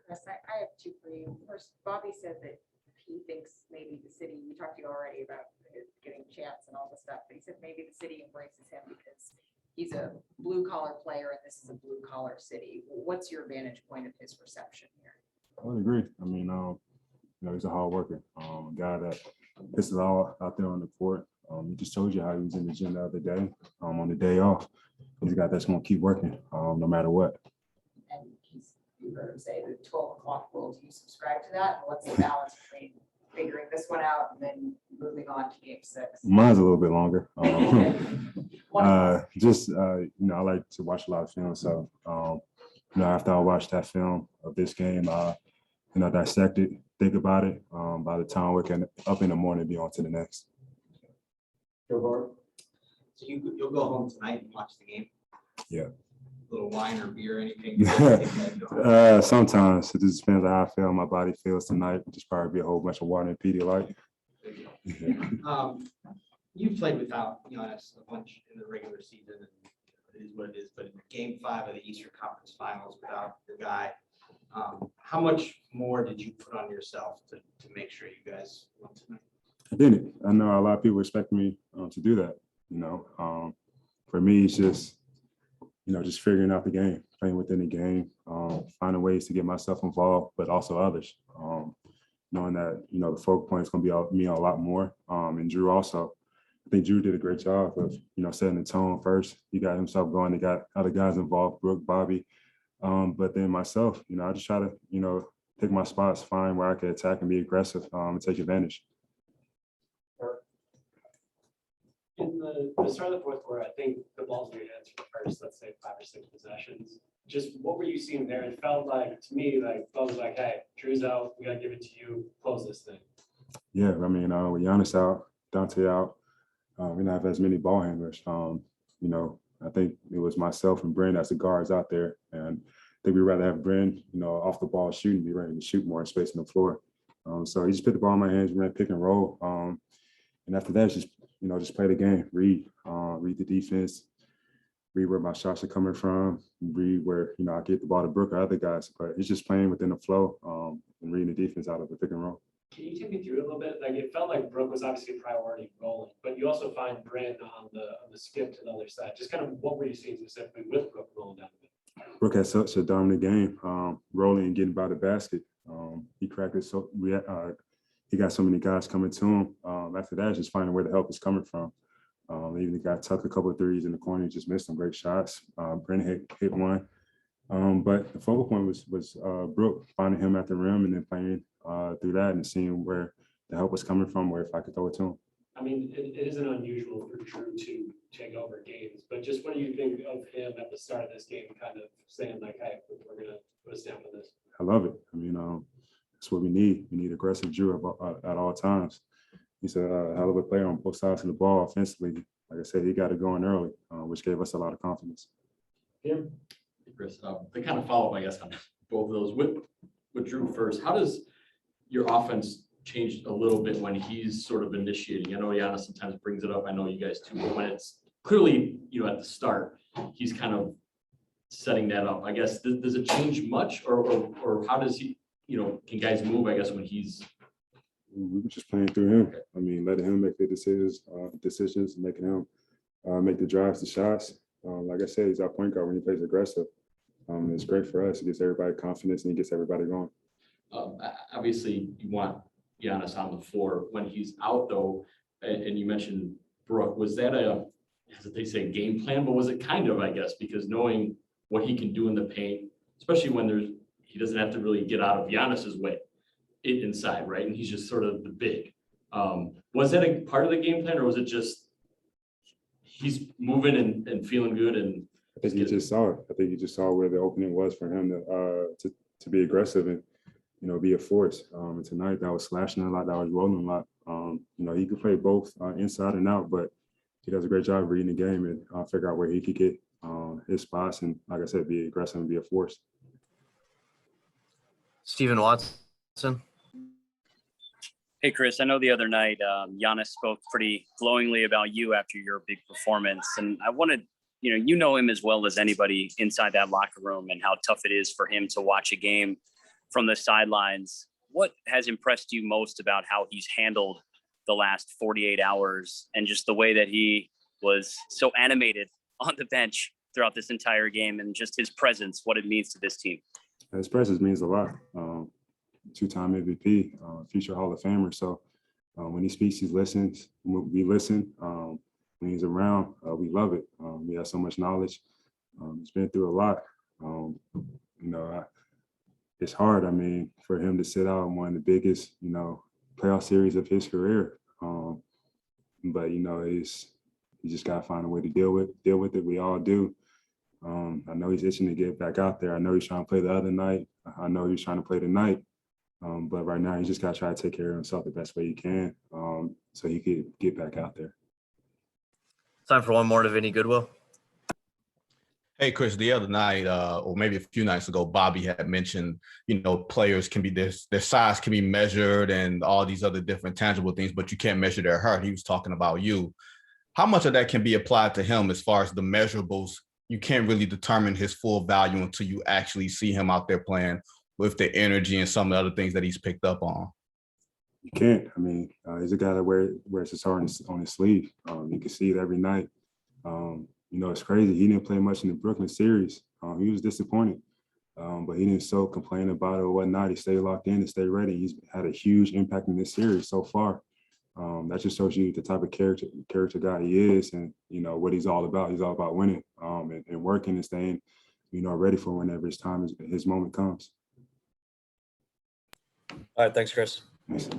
Chris, I have two for you. First, Bobby said that he thinks maybe the city, we talked to you already about getting chats and all this stuff, but he said maybe the city embraces him because he's a blue collar player and this is a blue collar city. What's your vantage point of his reception here? I would agree. I mean, he's a hard worker, a guy that puts it all out there on the court. He just told you how he was in the gym the other day, on the day off. He's a guy that's going to keep working, no matter what. And you heard him say the 12 o'clock rule. Do you subscribe to that? And what's the balance between figuring this one out and then moving on to game 6? Mine's a little bit longer. I like to watch a lot of film. So, after I watch that film of this game, dissect it, think about it. By the time waking up in the morning, be on to the next. So you'll go home tonight and watch the game? Yeah. A little wine or beer, anything? Sometimes it just depends on how I feel. My body feels tonight. Just probably be a whole bunch of water and Pedialyte. You've played without Giannis a bunch in the regular season, and it is what it is. But in Game 5 of the Eastern Conference Finals, without your guy, how much more did you put on yourself to make sure you guys won tonight? I didn't. I know a lot of people expect me to do that. For me, it's just just figuring out the game, playing within the game, finding ways to get myself involved, but also others. Knowing that the focal point is going to be me a lot more, and Drew also. I think Drew did a great job of setting the tone first. He got himself going. He got other guys involved, Brooke, Bobby, but then myself. I just try to pick my spots, find where I can attack and be aggressive, and take advantage. In the start of the fourth quarter, I think the ball's in your hands for the first, let's say, 5 or 6 possessions. Just what were you seeing there? It felt like, to me, like, I was like, hey, Drew's out. We got to give it to you. Close this thing. Yeah, I mean, with Giannis out, Dante out, we don't have as many ball handlers. I think it was myself and Bryn as the guards out there. And I think we'd rather have Bryn, off the ball shooting, be ready to shoot more in space on the floor. So he just put the ball in my hands, ran pick and roll. And after that, just play the game, read the defense, read where my shots are coming from, read where, I get the ball to Brooke or other guys. But it's just playing within the flow and reading the defense out of the pick and roll. Can you take me through it a little bit? Like, it felt like Brooke was obviously a priority rolling, but you also find Bryn on the skip to the other side. Just kind of what were you seeing specifically with Brooke rolling down the middle? Brooke had such a dominant game, rolling and getting by the basket. He cracked it so he got so many guys coming to him. After that, just finding where the help is coming from. Even got tucked a couple of threes in the corner, just missed some great shots. Brent hit one. But the focal point was Brooke, finding him at the rim and then playing through that and seeing where the help was coming from, where if I could throw it to him. I mean, it isn't unusual for Drew to take over games, but just what do you think of him at the start of this game, kind of saying like, hey, we're going to put a stamp on this? I love it. I mean, that's what we need. We need aggressive Drew at all times. He's a hell of a player on both sides of the ball offensively. Like I said, he got it going early, which gave us a lot of confidence. Yeah. Chris, to kind of follow up, I guess, on both of those with Drew first, how does your offense change a little bit when he's sort of initiating? I know Giannis sometimes brings it up. I know you guys too, but when it's clearly, at the start, he's kind of setting that up. I guess, does it change much or how does he, can guys move, I guess, when he's. We were just playing through him. I mean, letting him make the decisions, making him make the drives, the shots. Like I said, he's our point guard when he plays aggressive. It's great for us. It gives everybody confidence and he gets everybody going. Obviously, you want Giannis on the floor when he's out, though. And you mentioned Brooke. Was that as they say, game plan? But was it kind of, I guess, because knowing what he can do in the paint, especially when he doesn't have to really get out of Giannis's way inside, right? And he's just sort of the big. Was that a part of the game plan, or was it just he's moving and feeling good? And I think he just saw it. I think he just saw where the opening was for him to be aggressive and be a force. And tonight that was slashing a lot, that was rolling a lot. He could play both inside and out, but he does a great job reading the game and figure out where he could get his spots and, like I said, be aggressive and be a force. Stephen Watson. Hey, Chris, I know the other night Giannis spoke pretty glowingly about you after your big performance. And I wanted, you know him as well as anybody inside that locker room and how tough it is for him to watch a game from the sidelines, what has impressed you most about how he's handled the last 48 hours and just the way that he was so animated on the bench throughout this entire game and just his presence, what it means to this team? His presence means a lot. Two-time MVP, future Hall of Famer. So when he speaks, he listens. We listen. When he's around, we love it. He has so much knowledge. He's been through a lot. It's hard. I mean, for him to sit out in one of the biggest, playoff series of his career. But you just gotta find a way to deal with it. We all do. I know he's itching to get back out there. I know he's trying to play the other night. I know he's trying to play tonight. But right now, he just got to try to take care of himself the best way he can so he could get back out there. Time for one more to Vinny Goodwill. Hey, Chris, the other night, or maybe a few nights ago, Bobby had mentioned, players can be, their size can be measured and all these other different tangible things, but you can't measure their heart. He was talking about you. How much of that can be applied to him as far as the measurables? You can't really determine his full value until you actually see him out there playing with the energy and some of the other things that he's picked up on. You can't. I mean, he's a guy that wears his heart on his sleeve. You can see it every night. It's crazy. He didn't play much in the Brooklyn series. He was disappointed, but he didn't complain about it or whatnot. He stayed locked in and stayed ready. He's had a huge impact in this series so far. That just shows you the type of character guy he is, and what he's all about. He's all about winning and working and staying, ready for whenever his moment comes. All right, thanks, Chris. Thanks.